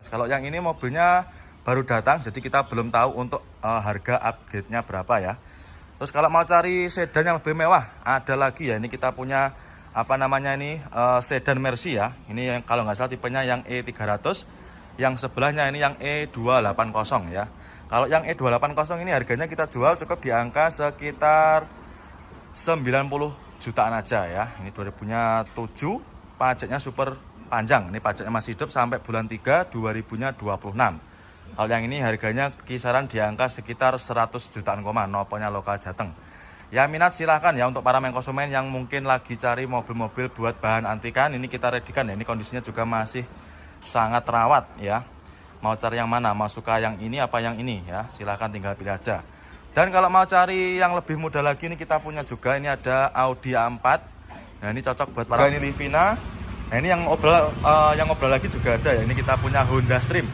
Kalau yang ini mobilnya baru datang, jadi kita belum tahu untuk harga upgrade-nya berapa ya. Terus kalau mau cari sedan yang lebih mewah, ada lagi ya. Ini kita punya apa namanya ini sedan Mercy ya. Ini yang kalau nggak salah tipenya yang E300, yang sebelahnya ini yang E280 ya. Kalau yang E280 ini harganya kita jual cukup di angka sekitar 90 jutaan aja ya. Ini 2007, pajaknya super panjang. Ini pajaknya masih hidup sampai bulan 3 2026. Kalau yang ini harganya kisaran di angka sekitar 100 jutaan noponya lokal Jateng. Ya minat silahkan ya untuk para konsumen yang mungkin lagi cari mobil-mobil buat bahan antikan. Ini kita readykan ya, ini kondisinya juga masih sangat rawat ya. Mau cari yang mana, mau suka yang ini apa yang ini ya, silahkan tinggal pilih aja. Dan kalau mau cari yang lebih mudah lagi, ini kita punya juga, ini ada Audi A4. Nah ini cocok buat para, ini Livina. Nah ini yang ngobrol lagi juga ada ya, ini kita punya Honda Stream.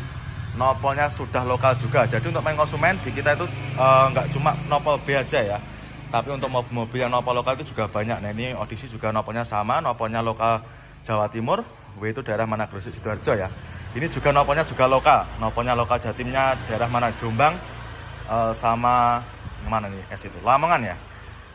Nopolnya sudah lokal juga, jadi untuk main konsumen di kita itu nggak cuma nopol B aja ya, tapi untuk mobil-mobil yang nopol lokal itu juga banyak. Nah ini Odyssey juga nopolnya sama, nopolnya lokal Jawa Timur, W itu daerah mana, Gresik Sidoarjo ya. Ini juga nopolnya juga lokal, nopolnya lokal Jatimnya daerah mana, Jombang sama mana nih, itu Lamongan ya.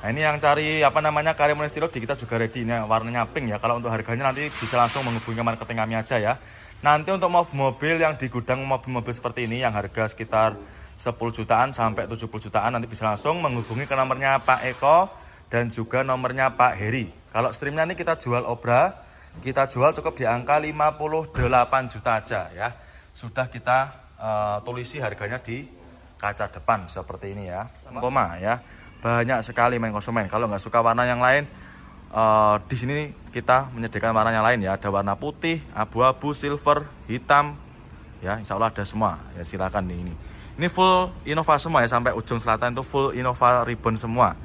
Nah ini yang cari apa namanya Karim Monestilo di kita juga ready, ini warnanya pink ya. Kalau untuk harganya nanti bisa langsung menghubungi marketing kami aja ya. Nanti untuk mobil yang di gudang, mobil-mobil seperti ini yang harga sekitar 10 jutaan sampai 70 jutaan, nanti bisa langsung menghubungi ke nomornya Pak Eko dan juga nomornya Pak Heri. Kalau streamnya ini kita jual obra, kita jual cukup di angka 58 juta aja ya. Sudah kita tulisi harganya di kaca depan seperti ini ya. Koma ya. Banyak sekali main konsumen. Kalau nggak suka warna yang lain, di sini kita menyediakan warna yang lain ya. Ada warna putih, abu-abu, silver, hitam, ya insya Allah ada semua. Ya silakan nih ini. Ini full Innova semua ya, sampai ujung selatan itu full Innova ribbon semua.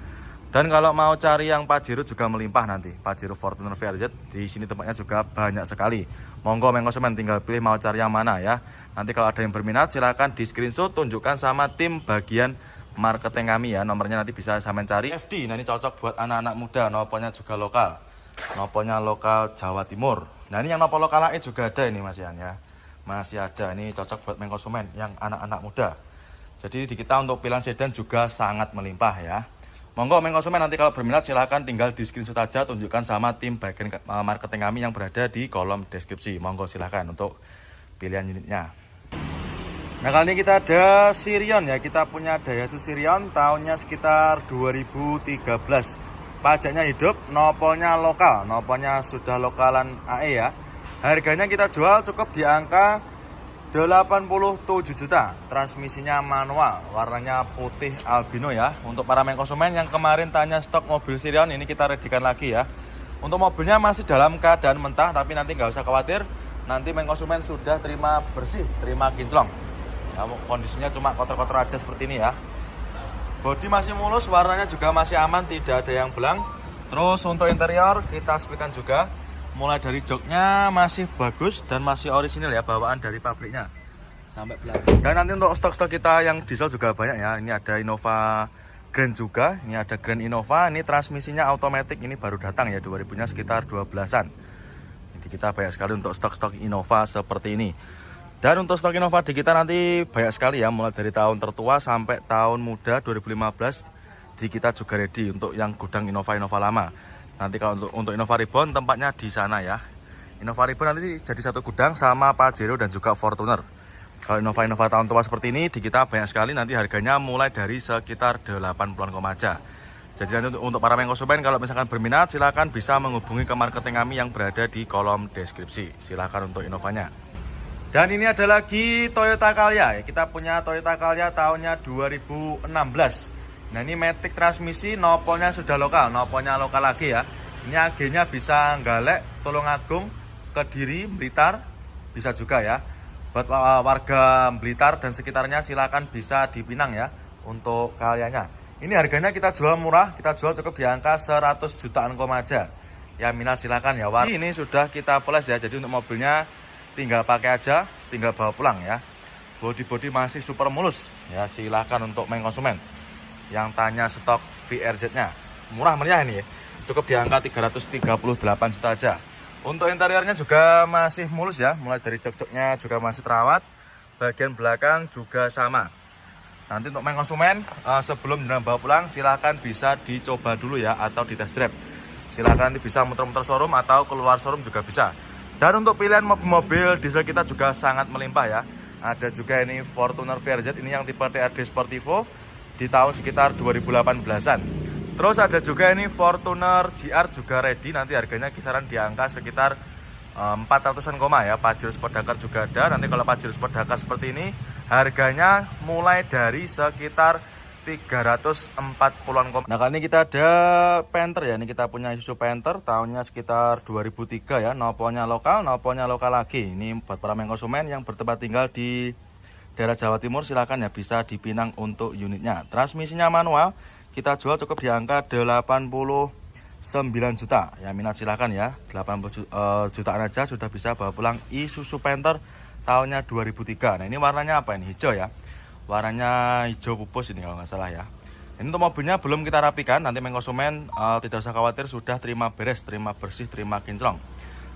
Dan kalau mau cari yang Pajero juga melimpah nanti. Pajero Fortuner VRZ di sini tempatnya juga banyak sekali. Monggo main konsumen tinggal pilih mau cari yang mana ya. Nanti kalau ada yang berminat silakan di screenshot, tunjukkan sama tim bagian marketing kami ya, nomornya nanti bisa saya mencari. FD, nah ini cocok buat anak-anak muda, nopolnya juga lokal, nopolnya lokal Jawa Timur. Nah ini yang nopol lokal AE juga ada ini Mas Ian ya, masih ada. Ini cocok buat main konsumen yang anak-anak muda. Jadi di kita untuk pilihan sedan juga sangat melimpah ya. Monggo main konsumen nanti kalau berminat silahkan tinggal di screenshot aja, tunjukkan sama tim bagian marketing kami yang berada di kolom deskripsi. Monggo silahkan untuk pilihan unitnya. Nah kali ini kita ada Sirion ya, kita punya Daihatsu Sirion tahunnya sekitar 2013. Pajaknya hidup, nopolnya lokal, nopolnya sudah lokalan AE ya. Harganya kita jual cukup di angka 87 juta. Transmisinya manual, warnanya putih albino ya. Untuk para main konsumen yang kemarin tanya stok mobil Sirion, ini kita readykan lagi ya. Untuk mobilnya masih dalam keadaan mentah, tapi nanti nggak usah khawatir. Nanti main konsumen sudah terima bersih, terima kinclong. Ya, kondisinya cuma kotor-kotor aja seperti ini ya. Bodi masih mulus, warnanya juga masih aman, tidak ada yang belang. Terus untuk interior kita sepikan juga. Mulai dari joknya masih bagus dan masih orisinil ya, bawaan dari pabriknya sampai belakang. Dan nanti untuk stok-stok kita yang diesel juga banyak ya. Ini ada Innova Grand juga, ini ada Grand Innova. Ini transmisinya automatic, ini baru datang ya, 2000-nya sekitar 12-an. Jadi kita banyak sekali untuk stok-stok Innova seperti ini. Dan untuk stok Innova di kita nanti banyak sekali ya, mulai dari tahun tertua sampai tahun muda 2015 di kita juga ready untuk yang gudang Innova lama. Nanti kalau untuk Innova Ribbon tempatnya di sana ya. Innova Ribbon nanti jadi satu gudang sama Pajero dan juga Fortuner. Kalau Innova tahun tua seperti ini di kita banyak sekali, nanti harganya mulai dari sekitar 80-an aja. Jadi nanti untuk para konsumen kalau misalkan berminat silahkan bisa menghubungi ke marketing kami yang berada di kolom deskripsi. Silahkan untuk Innovanya. Dan ini ada lagi Toyota Calya. Kita punya Toyota Calya tahunnya 2016. Nah ini matic transmisi, nopolnya sudah lokal, nopolnya lokal lagi ya. Ini AG-nya bisa Galek, Tulungagung, Kediri, Blitar, bisa juga ya. Buat warga Blitar dan sekitarnya silakan bisa dipinang ya untuk Calyanya. Ini harganya kita jual murah, kita jual cukup di angka 100 jutaan aja. Ya minat silakan ya. Ini sudah kita poles ya, jadi untuk mobilnya tinggal pakai aja, tinggal bawa pulang ya. Bodi masih super mulus ya, silakan untuk main konsumen yang tanya stok VRZ nya. Murah meriah ini ya, cukup di angka 338 juta aja. Untuk interiornya juga masih mulus ya, mulai dari jok-joknya juga masih terawat, bagian belakang juga sama. Nanti untuk main konsumen, sebelum jenengan bawa pulang silahkan bisa dicoba dulu ya, atau di test drive. Silahkan nanti bisa muter-muter showroom atau keluar showroom juga bisa. Dan untuk pilihan mobil-mobil diesel kita juga sangat melimpah ya. Ada juga ini Fortuner VRZ, ini yang tipe TRD Sportivo di tahun sekitar 2018an. Terus ada juga ini Fortuner GR juga ready, nanti harganya kisaran di angka sekitar 400-an koma ya. Pajero Sport Dakar juga ada. Nanti kalau Pajero Sport Dakar seperti ini harganya mulai dari sekitar 340-an koma. Nah kali ini kita ada Panther ya, ini kita punya Isuzu Panther tahunnya sekitar 2003 ya. Noponya lokal lagi. Ini buat para konsumen yang bertempat tinggal di daerah Jawa Timur, silahkan ya bisa dipinang untuk unitnya. Transmisinya manual, kita jual cukup di angka 89 juta. Ya minat silahkan ya, 80 jutaan aja sudah bisa bawa pulang Isuzu Panther tahunnya 2003. Nah ini warnanya apa ini? Hijau ya. Warnanya hijau pupus ini kalau nggak salah ya. Ini untuk mobilnya belum kita rapikan, nanti konsumen tidak usah khawatir, sudah terima beres, terima bersih, terima kinclong.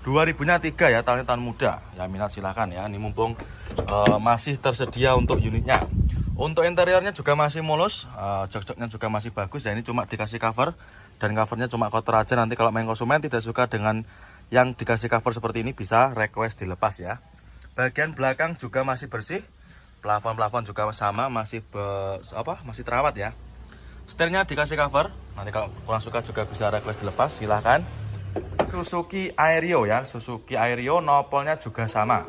2000-nya 3 ya, tahunnya tahun muda. Ya minat silahkan ya, ini mumpung masih tersedia untuk unitnya. Untuk interiornya juga masih mulus, jok-joknya juga masih bagus ya. Ini cuma dikasih cover dan covernya cuma kotor aja. Nanti kalau konsumen tidak suka dengan yang dikasih cover seperti ini, bisa request dilepas ya. Bagian belakang juga masih bersih, plafon juga sama, masih masih terawat ya. Setirnya dikasih cover, nanti kalau kurang suka juga bisa request dilepas, silahkan. Suzuki Aerio ya, Suzuki Aerio nopolnya juga sama.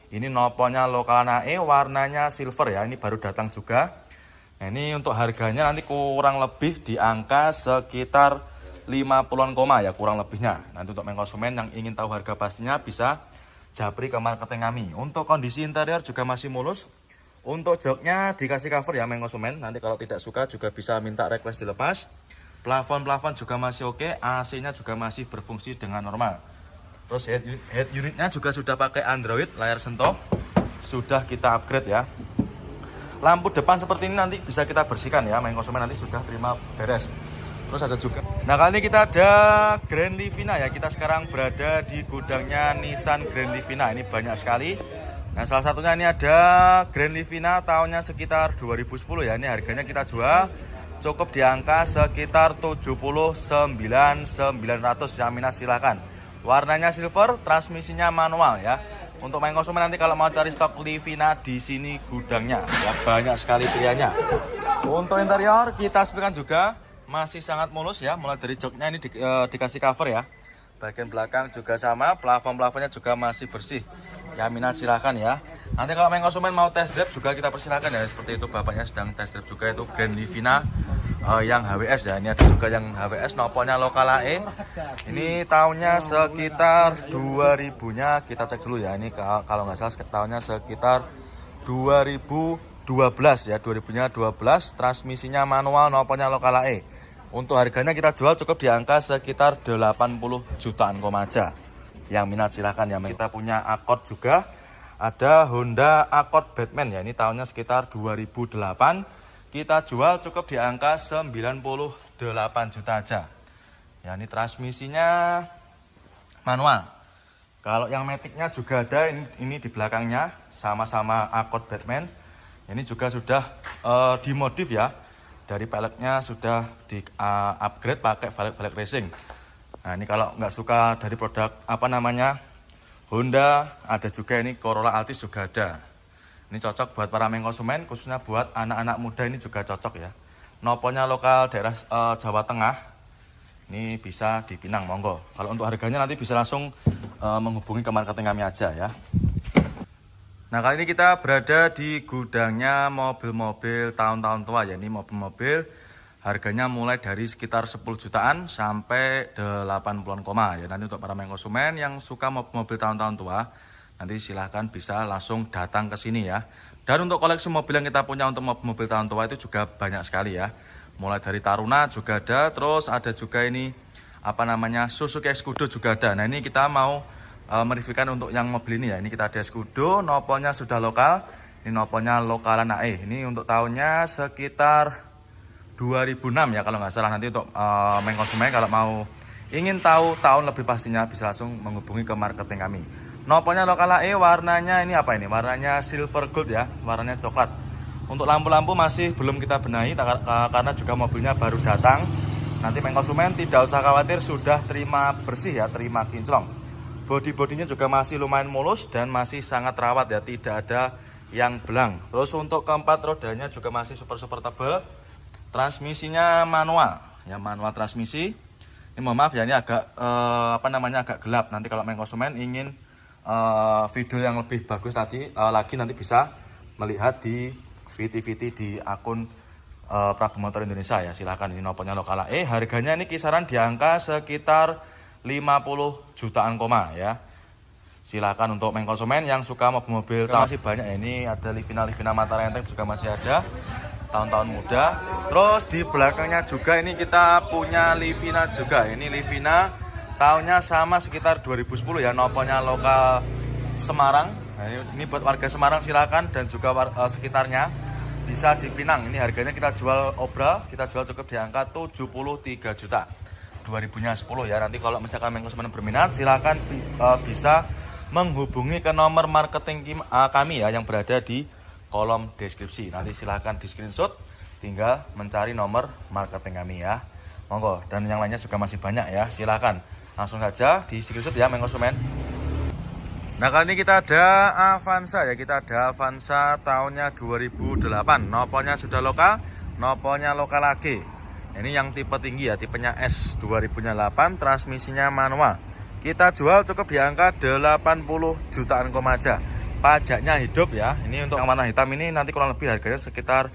Ini nopolnya lokal nae, warnanya silver ya, ini baru datang juga. Nah ini untuk harganya nanti kurang lebih di angka sekitar 50-an koma ya, kurang lebihnya. Nanti untuk konsumen yang ingin tahu harga pastinya bisa japri ke marketing kami. Untuk kondisi interior juga masih mulus. Untuk joknya dikasih cover ya konsumen, nanti kalau tidak suka juga bisa minta request dilepas. Plafon juga masih oke, AC-nya juga masih berfungsi dengan normal. Terus head unitnya juga sudah pakai Android, layar sentuh, sudah kita upgrade ya. Lampu depan seperti ini nanti bisa kita bersihkan ya, konsumen nanti sudah terima beres. Terus ada juga, nah kali ini kita ada Grand Livina ya. Kita sekarang berada di gudangnya Nissan Grand Livina, ini banyak sekali. Nah salah satunya ini ada Grand Livina tahunnya sekitar 2010 ya. Ini harganya kita jual cukup di angka sekitar 79.900 ya, minat silakan. Warnanya silver, transmisinya manual ya. Untuk konsumen nanti kalau mau cari stok Livina di sini gudangnya ya, banyak sekali pilihannya. Untuk interior kita sepikan juga masih sangat mulus ya, mulai dari joknya ini dikasih cover ya. Bagian belakang juga sama, plafon-plafonnya juga masih bersih. Ya minat silahkan ya. Nanti kalau konsumen mau test drive juga kita persilahkan ya, seperti itu bapaknya sedang test drive juga, itu Grand Livina yang HWS ya. Ini ada juga yang HWS, nopolnya lokal AE. Ini tahunnya sekitar 2000-nya kita cek dulu ya. Ini kalau nggak salah tahunnya sekitar 2012 ya, 2000-nya 12, transmisinya manual, nopolnya lokal AE. Untuk harganya kita jual cukup di angka sekitar 80 jutaan koma aja. Yang minat silahkan ya. Kita punya Accord juga, ada Honda Accord Batman ya. Ini tahunnya sekitar 2008. Kita jual cukup di angka 98 juta aja. Ya ini transmisinya manual. Kalau yang Matic-nya juga ada, ini di belakangnya sama-sama Accord Batman. Ini juga sudah dimodif ya. Dari peleknya sudah di upgrade pakai velg racing. Nah ini kalau nggak suka dari produk Honda, ada juga ini Corolla Altis juga ada. Ini cocok buat para konsumen, khususnya buat anak-anak muda, ini juga cocok ya. Nopolnya lokal daerah Jawa Tengah, ini bisa dipinang monggo. Kalau untuk harganya nanti bisa langsung menghubungi ke marketing kami aja ya. Nah kali ini kita berada di gudangnya mobil-mobil tahun-tahun tua ya. Ini mobil-mobil harganya mulai dari sekitar 10 jutaan sampai 80-an koma ya. Nanti untuk para konsumen yang suka mobil tahun-tahun tua, nanti silahkan bisa langsung datang ke sini ya. Dan untuk koleksi mobil yang kita punya untuk mobil tahun tua itu juga banyak sekali ya. Mulai dari Taruna juga ada, terus ada juga ini Suzuki Scudo juga ada. Nah ini kita mau mereviewkan untuk yang mobil ini ya. Ini kita ada Scudo, nopolnya sudah lokal. Ini nopolnya lokalan AE. Ini untuk tahunnya sekitar 2006 ya kalau nggak salah. Nanti untuk konsumen kalau mau ingin tahu tahun lebih pastinya, bisa langsung menghubungi ke marketing kami. Noponya Lokal AE, warnanya ini apa ini? Warnanya silver gold ya, warnanya coklat. Untuk lampu-lampu masih belum kita benahi karena juga mobilnya baru datang. Nanti konsumen tidak usah khawatir, sudah terima bersih ya, terima kinclong. Bodi-bodinya juga masih lumayan mulus dan masih sangat rawat ya, tidak ada yang belang. Terus untuk keempat rodanya juga masih super tebal. Transmisinya manual ya, manual transmisi. Ini mohon maaf ya, ini agak agak gelap. Nanti kalau konsumen ingin video yang lebih bagus lagi nanti bisa melihat di VT di akun Prabu Motor Indonesia ya. Silahkan, ini noponya Lokal AE. Harganya ini kisaran di angka sekitar 50 jutaan ya. Silahkan untuk konsumen yang suka mobil-mobil masih banyak ya. Ini ada Livina Mata Renteng juga masih ada, tahun-tahun muda. Terus di belakangnya juga ini kita punya Livina juga. Ini Livina tahunnya sama sekitar 2010 ya, noponya Lokal Semarang. Nah, ini buat warga Semarang silakan, dan juga sekitarnya bisa dipinang. Ini harganya kita jual obral, kita jual cukup di angka 73 juta 2010 ya. Nanti kalau misalkan konsumen berminat, silakan bisa menghubungi ke nomor marketing kami ya, yang berada di kolom deskripsi. Nanti silahkan di screenshot, tinggal mencari nomor marketing kami ya. Monggo, dan yang lainnya juga masih banyak ya. Silahkan langsung saja di screenshot ya konsumen. Nah, kali ini kita ada Avanza ya, kita ada Avanza tahunnya 2008. Noponya sudah lokal, noponya Lokal AG. Ini yang tipe tinggi ya, tipenya S 2008, transmisinya manual. Kita jual cukup di angka 80 jutaan aja. Pajaknya hidup ya. Ini untuk yang warna hitam ini nanti kurang lebih harganya sekitar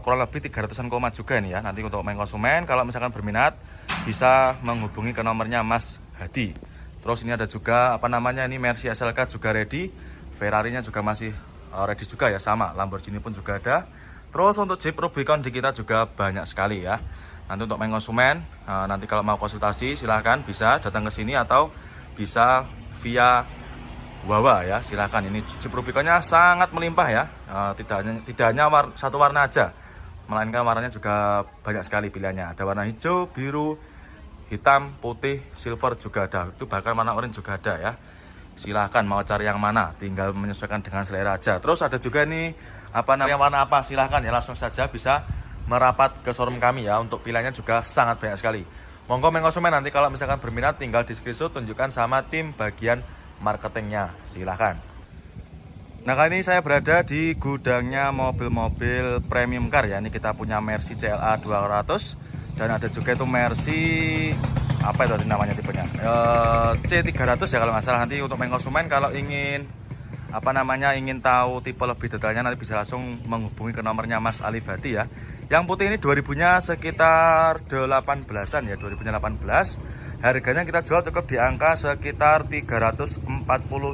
kurang lebih 300-an juga ini ya. Nanti untuk konsumen kalau misalkan berminat bisa menghubungi ke nomornya Mas Hadi. Terus ini ada juga ini Mercy SLK juga ready. Ferrari-nya juga masih ready juga ya, sama. Lamborghini pun juga ada. Terus untuk Jeep Rubicon di kita juga banyak sekali ya. Nanti untuk konsumen nanti kalau mau konsultasi silahkan bisa datang ke sini atau bisa via Wawa ya, silahkan. Ini Jeep Rubiconnya sangat melimpah ya, tidak hanya satu warna aja, melainkan warnanya juga banyak sekali pilihannya. Ada warna hijau, biru, hitam, putih, silver juga ada. Itu bahkan warna orange juga ada ya. Silahkan mau cari yang mana, tinggal menyesuaikan dengan selera aja. Terus ada juga nih warna apa, silahkan ya, langsung saja bisa merapat ke showroom kami ya. Untuk pilihannya juga sangat banyak sekali. Monggo konsumen, nanti kalau misalkan berminat tinggal di screenshot, tunjukkan sama tim bagian marketingnya, silahkan. Nah, kali ini saya berada di gudangnya mobil-mobil premium car ya. Ini kita punya Mercy CLA 200 dan ada juga itu Mercy apa itu namanya tipenya C300 ya kalau nggak salah. Nanti untuk konsumen kalau ingin ingin tahu tipe lebih detailnya, nanti bisa langsung menghubungi ke nomornya Mas Alif Hadi ya. Yang putih ini 2000-nya sekitar 18-an ya, 2018. Harganya kita jual cukup di angka sekitar 340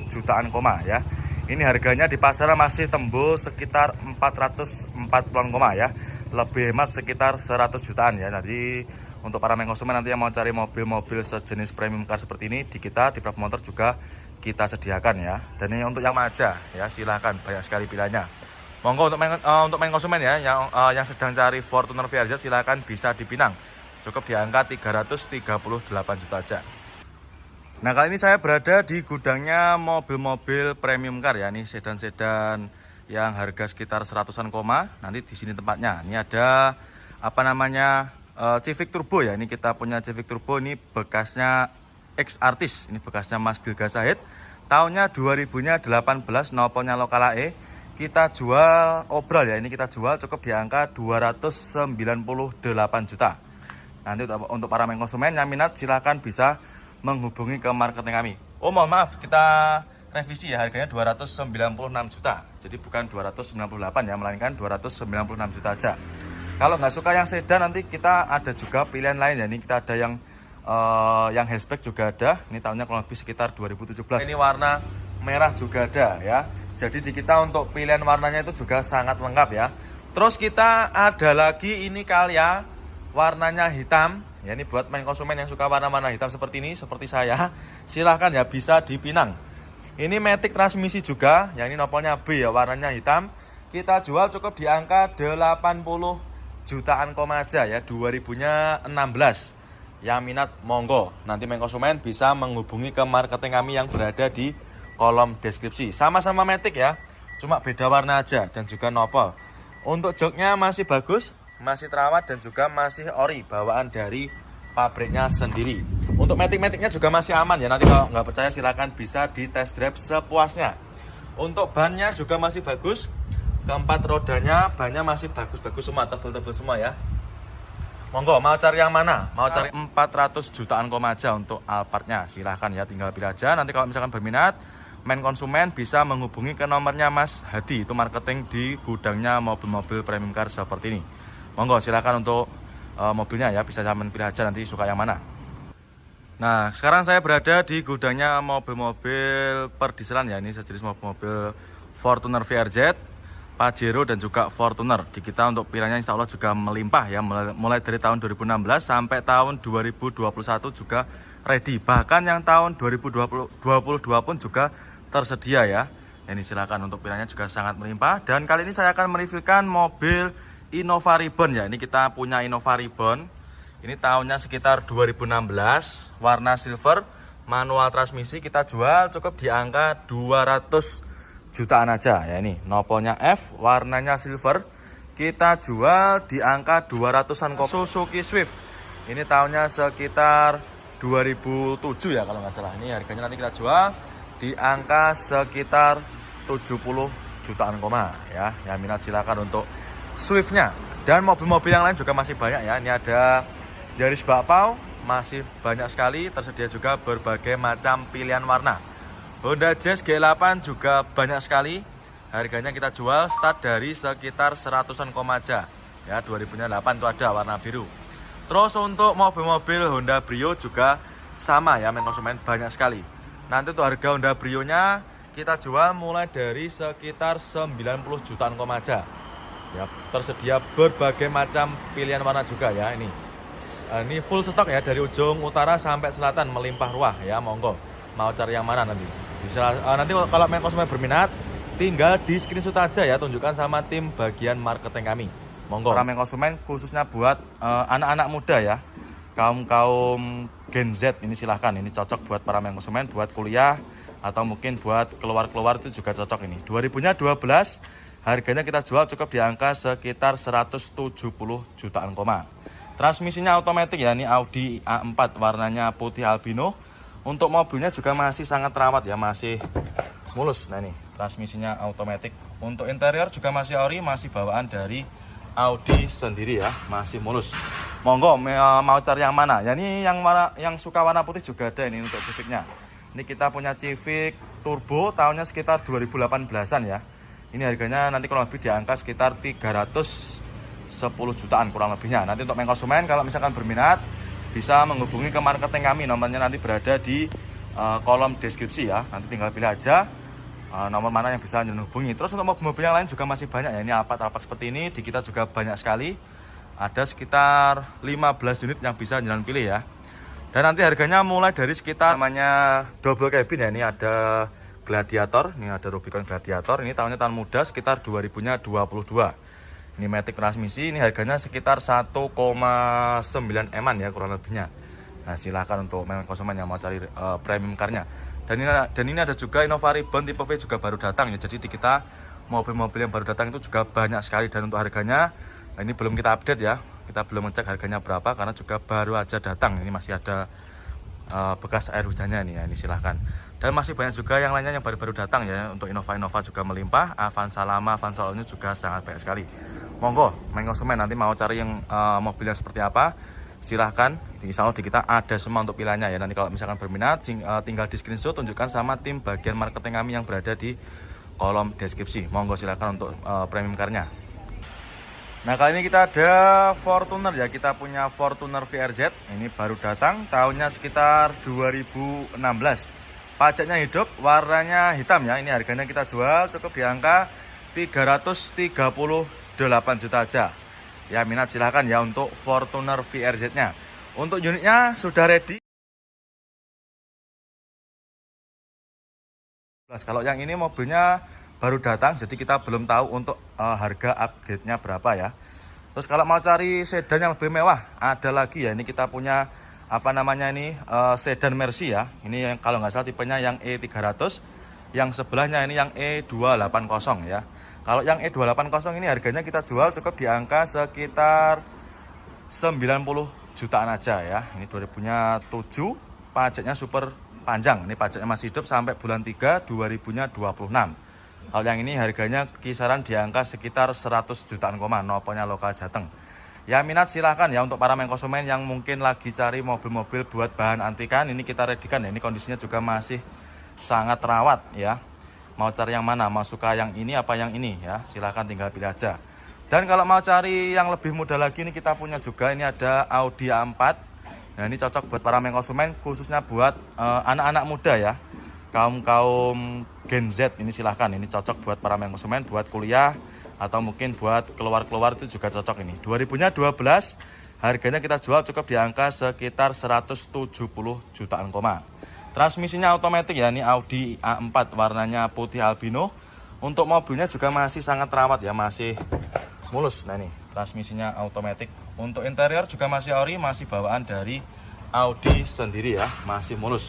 jutaan ya. Ini harganya di pasaran masih tembus sekitar 440-an ya. Lebih hemat sekitar 100 jutaan ya. Jadi untuk para konsumen nanti yang mau cari mobil-mobil sejenis premium car seperti ini, di kita di Prabu Motor juga kita sediakan ya. Dan ini untuk yang Mazda ya, silahkan, banyak sekali pilihannya. Monggo untuk konsumen ya yang sedang cari Fortuner VRZ, silahkan bisa dipinang. Cukup di angka 338 juta aja. Nah, kali ini saya berada di gudangnya mobil-mobil premium car ya. Ini sedan-sedan yang harga sekitar 100-an nanti di sini tempatnya. Ini ada Civic Turbo ya. Ini kita punya Civic Turbo, ini bekasnya ex-artis. Ini bekasnya Mas Gilga Sahid. Tahunnya 2000-nya 18, noponya Lokal AE. Kita jual obral ya. Ini kita jual cukup di angka 298 juta. Nanti untuk para konsumen yang minat silahkan bisa menghubungi ke marketing kami. Oh, mohon maaf, kita revisi ya, harganya 296 juta. Jadi bukan 298 ya, melainkan 296 juta aja. Kalau nggak suka yang sedan, nanti kita ada juga pilihan lain ya. Ini kita ada yang hatchback juga ada. Ini tahunnya kurang lebih sekitar 2017. Ini warna merah juga ada ya. Jadi di kita untuk pilihan warnanya itu juga sangat lengkap ya. Terus kita ada lagi ini Calya, warnanya hitam ya. Ini buat konsumen yang suka warna-warna hitam seperti ini, seperti saya, silahkan ya, bisa dipinang. Ini Matic transmisi juga ya, ini noponya B ya, warnanya hitam. Kita jual cukup di angka 80 jutaan aja ya, 2000-nya 16. Yang minat monggo, nanti konsumen bisa menghubungi ke marketing kami yang berada di kolom deskripsi. Sama-sama Matic ya, cuma beda warna aja dan juga nopol. Untuk joknya masih bagus, masih terawat dan juga masih ori, bawaan dari pabriknya sendiri. Untuk Matic-Maticnya juga masih aman ya, nanti kalau nggak percaya silahkan bisa di test drive sepuasnya. Untuk bannya juga masih bagus, keempat rodanya bannya masih bagus-bagus semua, tebel-tebel semua ya. Monggo, mau cari yang mana? Mau cari 400 jutaan aja untuk Alphardnya. Silahkan ya, tinggal pilih aja. Nanti kalau misalkan berminat, konsumen bisa menghubungi ke nomornya Mas Hadi. Itu marketing di gudangnya mobil-mobil premium car seperti ini. Monggo, silahkan untuk mobilnya ya. Bisa zaman pilih aja nanti suka yang mana. Nah, sekarang saya berada di gudangnya mobil-mobil perdieselan ya. Ini sejenis mobil-mobil Fortuner VRZ, Pajero dan juga Fortuner. Di kita untuk pilihannya insya Allah juga melimpah ya, mulai dari tahun 2016 sampai tahun 2021 juga ready. Bahkan yang tahun 2022 pun juga tersedia ya. Ini silakan, untuk pilihannya juga sangat melimpah. Dan kali ini saya akan mereviewkan mobil Innova Reborn ya. Ini kita punya Innova Reborn. Ini tahunnya sekitar 2016, warna silver, manual transmisi. Kita jual cukup di angka 200 jutaan aja ya. Ini nopolnya F, warnanya silver, kita jual di angka 200-an. Suzuki Swift ini tahunnya sekitar 2007 ya kalau nggak salah. Ini harganya nanti kita jual di angka sekitar 70 jutaan ya. Yang minat silakan untuk Swiftnya. Dan mobil-mobil yang lain juga masih banyak ya. Ini ada Yaris bakpao, masih banyak sekali, tersedia juga berbagai macam pilihan warna. Honda Jazz G8 juga banyak sekali. Harganya kita jual start dari sekitar 100-an aja. Ya, 2008 itu ada warna biru. Terus untuk mobil-mobil Honda Brio juga sama ya, konsumen banyak sekali. Nanti untuk harga Honda Brio-nya kita jual mulai dari sekitar 90 jutaan aja. Ya, tersedia berbagai macam pilihan warna juga ya. Ini full stok ya, dari ujung utara sampai selatan melimpah ruah ya. Monggo, mau cari yang mana nanti bisa, nanti kalau konsumen berminat tinggal di screenshot aja ya, tunjukkan sama tim bagian marketing kami. Monggo, para konsumen khususnya buat anak-anak muda ya, kaum Gen Z ini silahkan, ini cocok buat para konsumen buat kuliah atau mungkin buat keluar-keluar itu juga cocok. Ini 2012, harganya kita jual cukup di angka sekitar 170 jutaan. Transmisinya otomatis ya, ini Audi A4 warnanya putih albino. Untuk mobilnya juga masih sangat terawat ya, masih mulus. Nah ini transmisinya otomatis. Untuk interior juga masih ori, masih bawaan dari Audi sendiri ya, masih mulus. Monggo, mau cari yang mana? Ya ini yang suka warna putih juga ada ini untuk Civicnya. Ini kita punya Civic Turbo tahunnya sekitar 2018-an ya. Ini harganya nanti kurang lebih di angka sekitar 310 jutaan kurang lebihnya. Nanti untuk konsumen kalau misalkan berminat bisa menghubungi ke marketing kami, nomornya nanti berada di kolom deskripsi ya. Nanti tinggal pilih aja nomor mana yang bisa menghubungi. Terus untuk mobil-mobil yang lain juga masih banyak ya. Ini Alphard seperti ini di kita juga banyak sekali. Ada sekitar 15 unit yang bisa jalan pilih ya. Dan nanti harganya mulai dari sekitar namanya double cabin ya. Ini ada Gladiator, ini ada Rubicon Gladiator. Ini tahunnya tahun muda sekitar 2022. Ini Matic transmisi, ini harganya sekitar 1,9 M-an ya kurang lebihnya. Nah silahkan untuk konsumen yang mau cari premium car-nya. Dan ini ada juga Innova Reborn tipe V juga baru datang ya. Jadi di kita mobil-mobil yang baru datang itu juga banyak sekali. Dan untuk harganya ini belum kita update ya. Kita belum ngecek harganya berapa karena juga baru aja datang. Ini masih ada bekas air hujannya nih ya. Ini silahkan. Dan masih banyak juga yang lainnya yang baru-baru datang ya. Untuk Innova juga melimpah. Avanza lama, Avanza All-nya juga sangat banyak sekali. Monggo, konsumen nanti mau cari yang mobil yang seperti apa, silahkan. Insya Allah di kita ada semua untuk pilihannya ya. Nanti kalau misalkan berminat, tinggal di screenshot, tunjukkan sama tim bagian marketing kami yang berada di kolom deskripsi. Monggo silahkan untuk premium car-nya. Nah kali ini kita ada Fortuner ya, kita punya Fortuner VRZ. Ini baru datang, tahunnya sekitar 2016. Pajaknya hidup, warnanya hitam ya. Ini harganya kita jual cukup di angka 338 juta aja. Ya minat silahkan ya untuk Fortuner VRZ-nya. Untuk unitnya sudah ready. Kalau yang ini mobilnya baru datang, jadi kita belum tahu untuk harga upgrade-nya berapa ya. Terus kalau mau cari sedan yang lebih mewah, ada lagi ya. Ini kita punya apa namanya ini sedan Mercy ya. Ini yang kalau nggak salah tipenya yang E300, yang sebelahnya ini yang E280 ya. Kalau yang E280 ini harganya kita jual cukup di angka sekitar 90 jutaan aja ya. Ini 2007, pajaknya super panjang. Ini pajaknya masih hidup sampai bulan 3 2026. Kalau yang ini harganya kisaran di angka sekitar 100 jutaan noponya lokal Jateng. Ya minat silahkan ya untuk para konsumen yang mungkin lagi cari mobil-mobil buat bahan antikan. Ini kita redikan ya, ini kondisinya juga masih sangat rawat ya. Mau cari yang mana, mau suka yang ini apa yang ini ya, silahkan tinggal pilih aja. Dan kalau mau cari yang lebih mudah lagi, ini kita punya juga, ini ada Audi A4. Nah ini cocok buat para konsumen, khususnya buat anak-anak muda ya, kaum Gen Z. Ini silahkan, ini cocok buat para konsumen, buat kuliah atau mungkin buat keluar-keluar itu juga cocok. Ini 2012, harganya kita jual cukup di angka sekitar 170 jutaan Transmisinya otomatis ya, ini Audi A4 warnanya putih albino. Untuk mobilnya juga masih sangat rawat ya, masih mulus. Nah ini transmisinya otomatis. Untuk interior juga masih ori, masih bawaan dari Audi sendiri ya, masih mulus.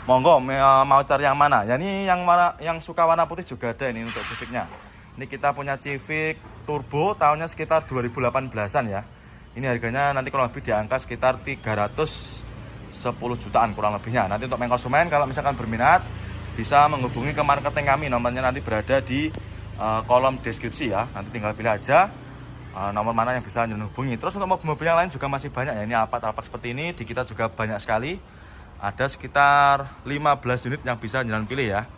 Monggo mau cari yang mana? Ya ini yang suka warna putih juga ada ini untuk Civicnya. Ini kita punya Civic Turbo, tahunnya sekitar 2018-an ya. Ini harganya nanti kurang lebih di angka sekitar 310 jutaan kurang lebihnya. Nanti untuk konsumen kalau misalkan berminat bisa menghubungi ke marketing kami. Nomornya nanti berada di kolom deskripsi ya. Nanti tinggal pilih aja nomor mana yang bisa menghubungi. Terus untuk mobil-mobil yang lain juga masih banyak ya. Ini Alphard seperti ini di kita juga banyak sekali. Ada sekitar 15 unit yang bisa jalan pilih ya.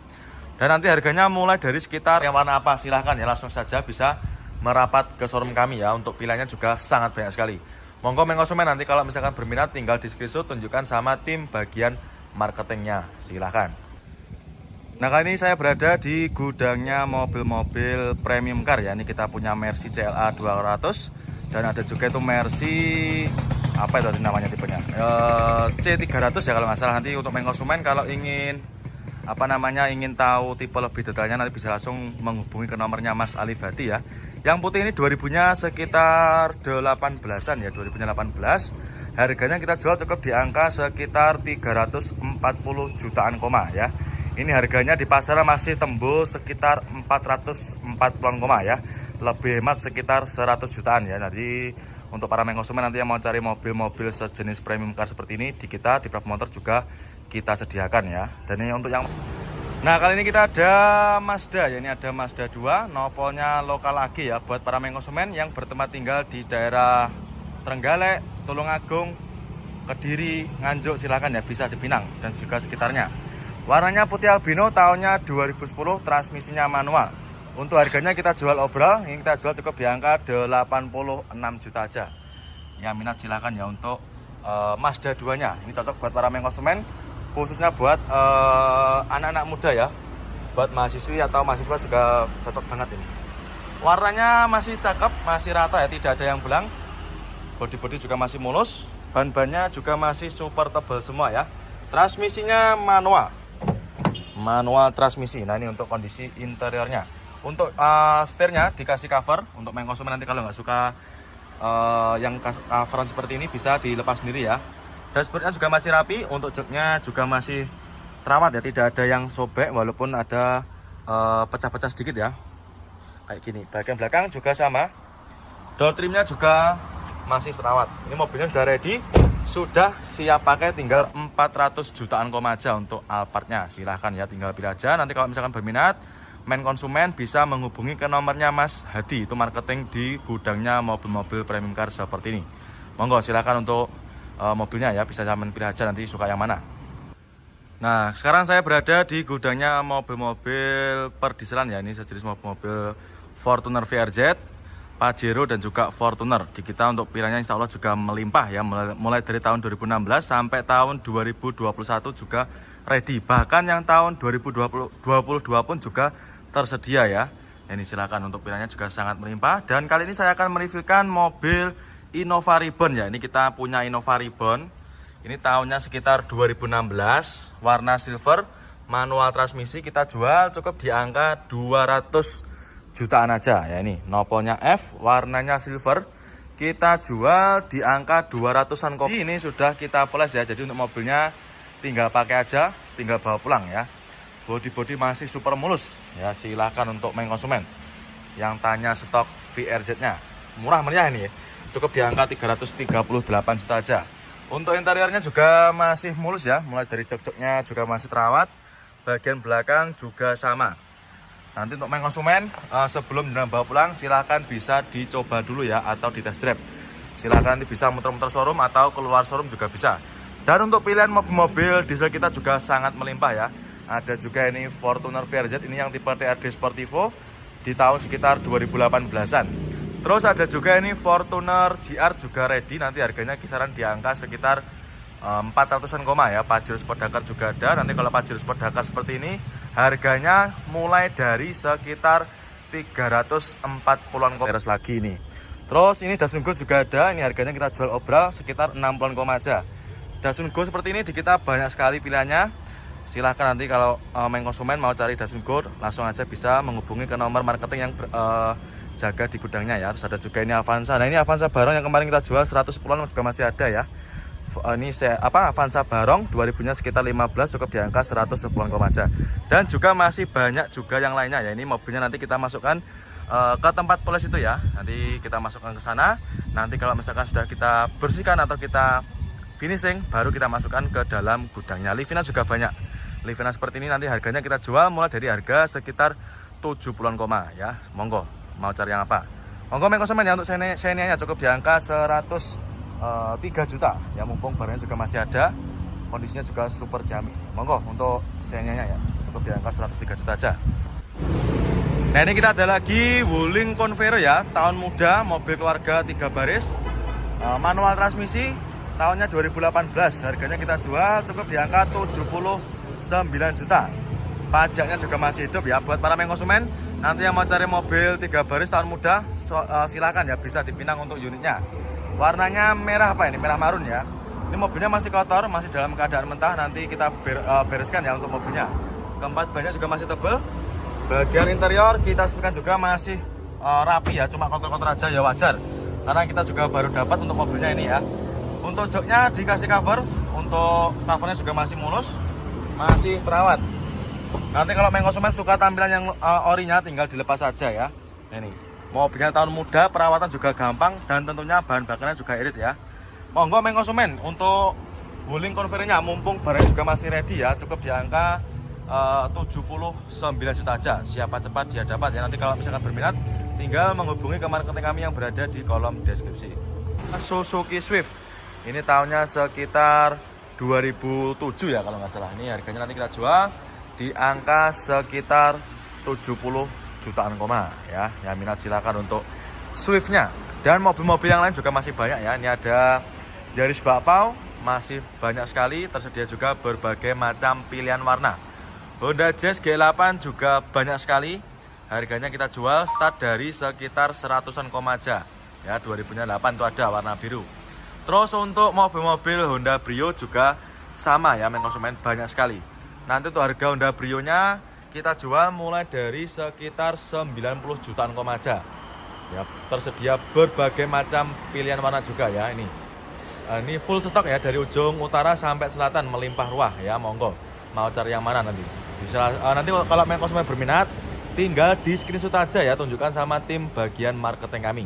Dan nanti harganya mulai dari sekitar yang warna apa, silahkan ya langsung saja bisa merapat ke showroom kami ya. Untuk pilihannya juga sangat banyak sekali. Monggo konsumen nanti kalau misalkan berminat tinggal di screenshot, tunjukkan sama tim bagian marketingnya, silahkan. Nah kali ini saya berada di gudangnya mobil-mobil premium car ya. Ini kita punya Mercy CLA 200 dan ada juga itu Mercy apa itu namanya tipenya C300 ya kalau nggak salah. Nanti untuk konsumen kalau ingin ingin tahu tipe lebih detailnya nanti bisa langsung menghubungi ke nomornya Mas Ali Bati ya. Yang putih ini 2000-nya sekitar 18-an ya, 2018. Harganya kita jual cukup di angka sekitar 340 jutaan ya. Ini harganya di pasaran masih tembus sekitar 440-an ya. Lebih hemat sekitar 100 jutaan ya. Jadi untuk para konsumen nanti yang mau cari mobil-mobil sejenis premium car seperti ini di kita di Prap Motor juga kita sediakan ya. Dan ini untuk yang kali ini kita ada Mazda ya, ini ada Mazda 2 nopolnya lokal lagi ya buat para konsumen yang bertempat tinggal di daerah Trenggalek, Tulungagung, Kediri, Nganjuk, silahkan ya bisa di Pinang dan juga sekitarnya. Warnanya putih albino, tahunnya 2010, transmisinya manual. Untuk harganya kita jual obral, ini kita jual cukup di angka 86 juta aja. Ya minat silahkan ya untuk Mazda 2-nya. Ini cocok buat para konsumen, khususnya buat anak-anak muda ya. Buat mahasiswi atau mahasiswa juga cocok banget ini. Warnanya masih cakep, masih rata ya, tidak ada yang belang. Bodi-bodi juga masih mulus, ban-bannya juga masih super tebal semua ya. Transmisinya manual transmisi. Nah ini untuk kondisi interiornya. Untuk setirnya dikasih cover. Untuk konsumen nanti kalau nggak suka yang coveran seperti ini bisa dilepas sendiri ya. Dashboardnya juga masih rapi. Untuk joknya juga masih terawat ya, tidak ada yang sobek walaupun ada pecah-pecah sedikit ya. Kayak gini. Bagian belakang juga sama. Door trimnya juga masih terawat. Ini mobilnya sudah ready, sudah siap pakai, tinggal 400 jutaan aja untuk Alphardnya. Silahkan ya, tinggal pilih aja. Nanti kalau misalkan berminat, konsumen bisa menghubungi ke nomornya Mas Hadi, itu marketing di gudangnya mobil-mobil premium car seperti ini. Monggo silahkan untuk mobilnya ya, bisa zaman pilih aja nanti suka yang mana. Nah sekarang saya berada di gudangnya mobil-mobil perdieselan ya. Ini sejenis mobil-mobil Fortuner VRZ, Pajero dan juga Fortuner. Di kita untuk pilihannya insya Allah juga melimpah ya, mulai dari tahun 2016 sampai tahun 2021 juga ready. Bahkan yang tahun 2022 pun juga tersedia ya. Ini silakan untuk pilihannya juga sangat melimpah. Dan kali ini saya akan mereviewkan mobil Innova Reborn ya. Ini kita punya Innova Reborn. Ini tahunnya sekitar 2016, warna silver, manual transmisi. Kita jual cukup di angka 200 jutaan aja ya. Ini nopolnya F, warnanya silver. kita jual di angka 200-an kopi. Ini sudah kita poles ya, jadi untuk mobilnya tinggal pakai aja, tinggal bawa pulang ya. Bodi masih super mulus ya, silahkan untuk main konsumen yang tanya stok VRZ-nya. Murah meriah ini ya, cukup di angka 338 juta aja. Untuk interiornya juga masih mulus ya, mulai dari jok-joknya juga masih terawat, bagian belakang juga sama. Nanti untuk main konsumen sebelum jalan bawa pulang silahkan bisa dicoba dulu ya, atau di test drive. Silahkan nanti bisa muter-muter showroom atau keluar showroom juga bisa. Dan untuk pilihan mobil-mobil diesel kita juga sangat melimpah ya. Ada juga ini Fortuner VRZ, ini yang tipe TRD Sportivo di tahun sekitar 2018-an. Terus ada juga ini Fortuner GR juga ready, nanti harganya kisaran di angka sekitar 400-an koma ya. Pajero Sport Dakar juga ada. Nanti kalau Pajero Sport Dakar seperti ini harganya mulai dari sekitar 340-an koma lagi ini. Terus ini Datsun Go juga ada, ini harganya kita jual obral sekitar 60-an koma aja. Datsun Go seperti ini di kita banyak sekali pilihannya. Silahkan nanti kalau main konsumen mau cari Datsun Go langsung aja bisa menghubungi ke nomor marketing yang jaga di gudangnya ya. Terus ada juga ini Avanza. Nah ini Avanza Barong yang kemarin kita jual 110-an juga masih ada ya. Ini Avanza Barong 2000-nya sekitar 15, cukup di angka 110-an aja. Dan juga masih banyak juga yang lainnya ya. Ini mobilnya nanti kita masukkan ke tempat poles itu ya. Nanti kita masukkan ke sana. Nanti kalau misalkan sudah kita bersihkan atau kita finishing, baru kita masukkan ke dalam gudangnya. Livina juga banyak. Livina seperti ini nanti harganya kita jual mulai dari harga sekitar 70-an koma ya. Monggo mau cari yang apa? Monggo main konsumen ya. Untuk Xenia-nya cukup di angka 103 juta ya, mumpung barangnya juga masih ada, kondisinya juga super jamin. Monggo untuk Xenia-nya ya, cukup di angka 103 juta aja. Nah ini kita ada lagi Wuling Convero ya, tahun muda, mobil keluarga 3 baris, manual transmisi, tahunnya 2018. Harganya kita jual cukup di angka 79 juta. Pajaknya juga masih hidup ya. Buat para main konsumen nanti yang mau cari mobil 3 baris tahun muda, silakan ya, bisa dipinang untuk unitnya. Warnanya merah apa ini? Merah marun ya. Ini mobilnya masih kotor, masih dalam keadaan mentah. Nanti kita bereskan ya untuk mobilnya. Keempat bannya juga masih tebal. Bagian interior kita sepikan juga masih rapi ya, cuma kotor-kotor aja ya, wajar. Karena kita juga baru dapat untuk mobilnya ini ya. Untuk joknya dikasih cover, untuk covernya juga masih mulus, masih terawat. Nanti kalau main konsumen suka tampilan yang orinya tinggal dilepas saja ya. Ini mobilnya tahun muda, perawatan juga gampang, dan tentunya bahan bakarnya juga irit ya. Monggo main konsumen untuk Wuling Convero-nya, mumpung barangnya juga masih ready ya, cukup di angka 79 juta aja. Siapa cepat dia dapat ya. Nanti kalau misalkan berminat tinggal menghubungi ke marketing kami yang berada di kolom deskripsi. Suzuki Swift ini tahunnya sekitar 2007 ya kalau nggak salah. Ini harganya nanti kita jual di angka sekitar 70 jutaan koma ya. Yang minat silakan untuk Swift-nya. Dan mobil-mobil yang lain juga masih banyak ya. Ini ada Yaris bakpao, masih banyak sekali, tersedia juga berbagai macam pilihan warna. Honda Jazz G8 juga banyak sekali. Harganya kita jual start dari sekitar 100-an koma aja ya. 2008 itu ada warna biru. Terus untuk mobil-mobil Honda Brio juga sama ya, main konsumen banyak sekali. Nanti untuk harga Honda Brio-nya kita jual mulai dari sekitar 90 jutaan koma aja ya. Tersedia berbagai macam pilihan warna juga ya. Ini full stok ya, dari ujung utara sampai selatan melimpah ruah ya. Monggo mau cari yang mana nanti bisa. Nanti kalau main konsumen berminat tinggal di screenshot aja ya, tunjukkan sama tim bagian marketing kami.